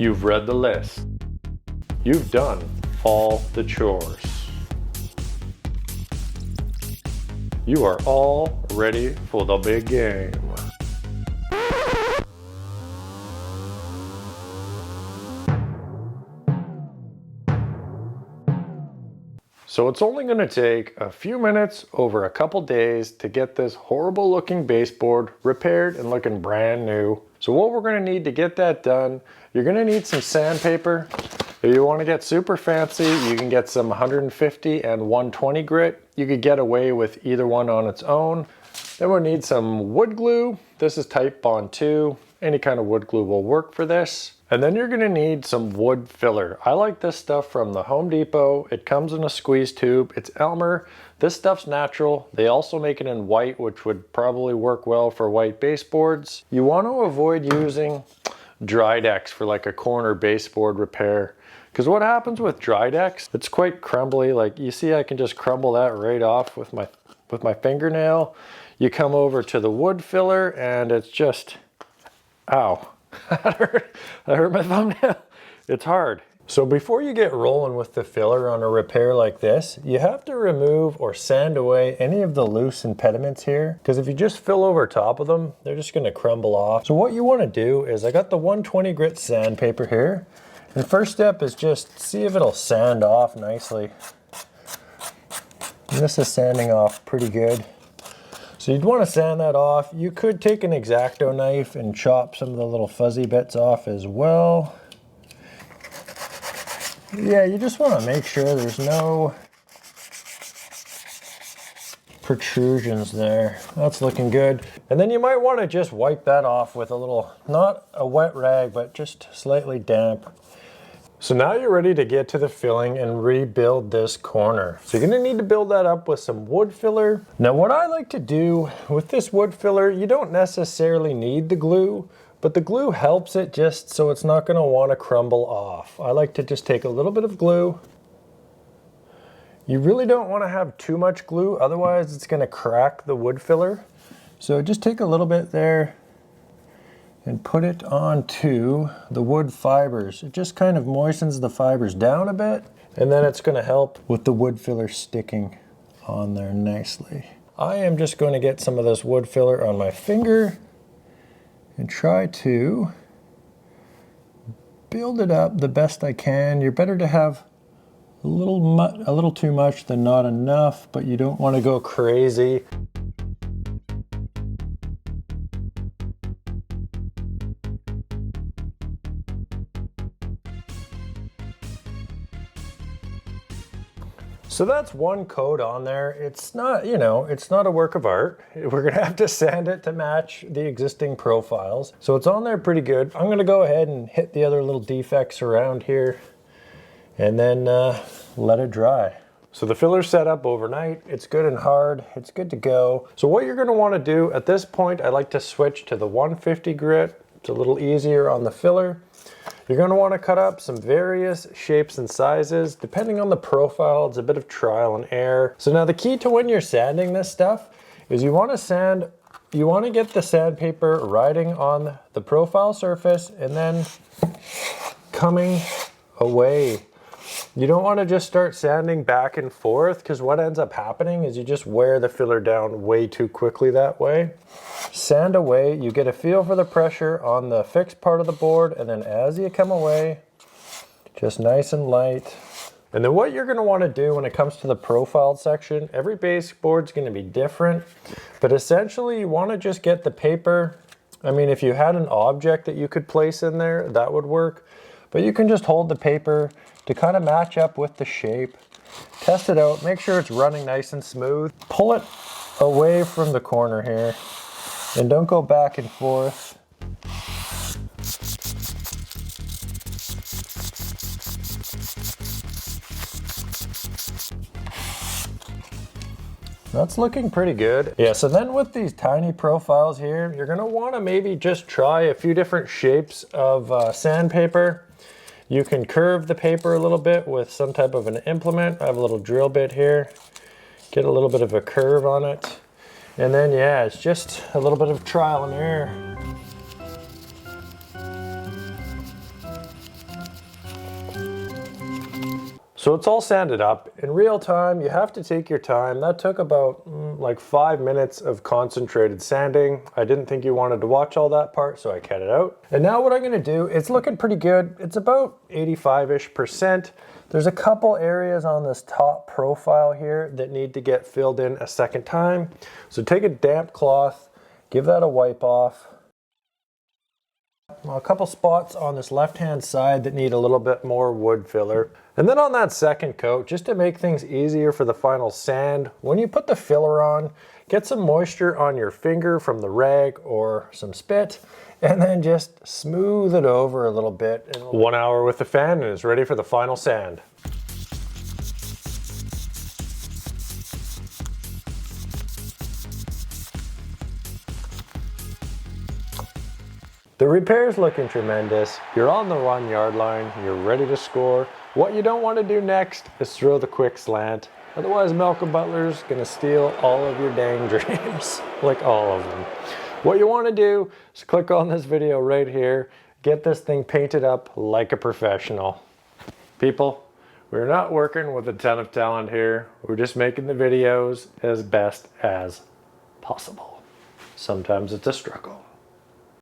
You've read the list. You've done all the chores. You are all ready for the big game. So it's only going to take a few minutes over a couple days to get this horrible looking baseboard repaired and looking brand new. So what we're going to need to get that done, you're going to need some sandpaper. If you want to get super fancy, you can get some 150 and 120 grit. You could get away with either one on its own. Then we'll need some wood glue. This is type Bond 2. Any kind of wood glue will work for this. And then you're gonna need some wood filler. I like this stuff from the Home Depot. It comes in a squeeze tube. It's Elmer. This stuff's natural. They also make it in white, which would probably work well for white baseboards. You want to avoid using Drydex for like a corner baseboard repair. Because what happens with Drydex, it's quite crumbly. Like you see, I can just crumble that right off with my fingernail. You come over to the wood filler and it's just, ow. that hurt my thumbnail. It's hard. So before you get rolling with the filler on a repair like this, you have to remove or sand away any of the loose impediments here. Because if you just fill over top of them, they're just going to crumble off. So what you want to do is, I got the 120 grit sandpaper here. And the first step is just see if it'll sand off nicely. And this is sanding off pretty good. So you'd want to sand that off. You could take an X-Acto knife and chop some of the little fuzzy bits off as well. Yeah, you just want to make sure there's no protrusions there. That's looking good. And then you might want to just wipe that off with a little, not a wet rag, but just slightly damp. So now you're ready to get to the filling and rebuild this corner. So you're gonna need to build that up with some wood filler. Now what I like to do with this wood filler, you don't necessarily need the glue, but the glue helps it just so it's not gonna wanna crumble off. I like to just take a little bit of glue. You really don't wanna have too much glue, otherwise it's gonna crack the wood filler. So just take a little bit there and put it onto the wood fibers. It just kind of moistens the fibers down a bit, and then it's going to help with the wood filler sticking on there nicely. I am just going to get some of this wood filler on my finger and try to build it up the best I can. You're better to have a little too much than not enough, but you don't want to go crazy. So that's one coat on there. It's not, it's not a work of art. We're gonna have to sand it to match the existing profiles. So it's on there pretty good. I'm gonna go ahead and hit the other little defects around here and then let it dry. So the filler's set up overnight. It's good and hard. It's good to go. So what you're gonna wanna do at this point, I like to switch to the 150 grit. It's a little easier on the filler. You're going to want to cut up some various shapes and sizes. Depending on the profile, it's a bit of trial and error. So now the key to when you're sanding this stuff is you want to get the sandpaper riding on the profile surface and then coming away. You don't want to just start sanding back and forth, because what ends up happening is you just wear the filler down way too quickly that way. Sand away, you get a feel for the pressure on the fixed part of the board, and then as you come away, just nice and light. And then what you're going to want to do when it comes to the profiled section, every baseboard's going to be different, but essentially you want to just get the paper. I mean, if you had an object that you could place in there, that would work, but you can just hold the paper to kind of match up with the shape. Test it out, make sure it's running nice and smooth. Pull it away from the corner here and don't go back and forth. That's looking pretty good. Yeah, so then with these tiny profiles here, you're gonna wanna maybe just try a few different shapes of sandpaper. You can curve the paper a little bit with some type of an implement. I have a little drill bit here. Get a little bit of a curve on it. And then, yeah, it's just a little bit of trial and error. So it's all sanded up. In real time, you have to take your time. That took about like 5 minutes of concentrated sanding. I didn't think you wanted to watch all that part, so I cut it out. And now what I'm gonna do, it's looking pretty good. It's about 85-ish%. There's a couple areas on this top profile here that need to get filled in a second time. So take a damp cloth, give that a wipe off. A couple spots on this left-hand side that need a little bit more wood filler. And then on that second coat, just to make things easier for the final sand, when you put the filler on, get some moisture on your finger from the rag or some spit, and then just smooth it over a little bit. 1 hour with the fan and it's ready for the final sand. The repair's looking tremendous. You're on the 1 yard line, you're ready to score. What you don't want to do next is throw the quick slant. Otherwise, Malcolm Butler's gonna steal all of your dang dreams, like all of them. What you want to do is click on this video right here, get this thing painted up like a professional. People, we're not working with a ton of talent here. We're just making the videos as best as possible. Sometimes it's a struggle.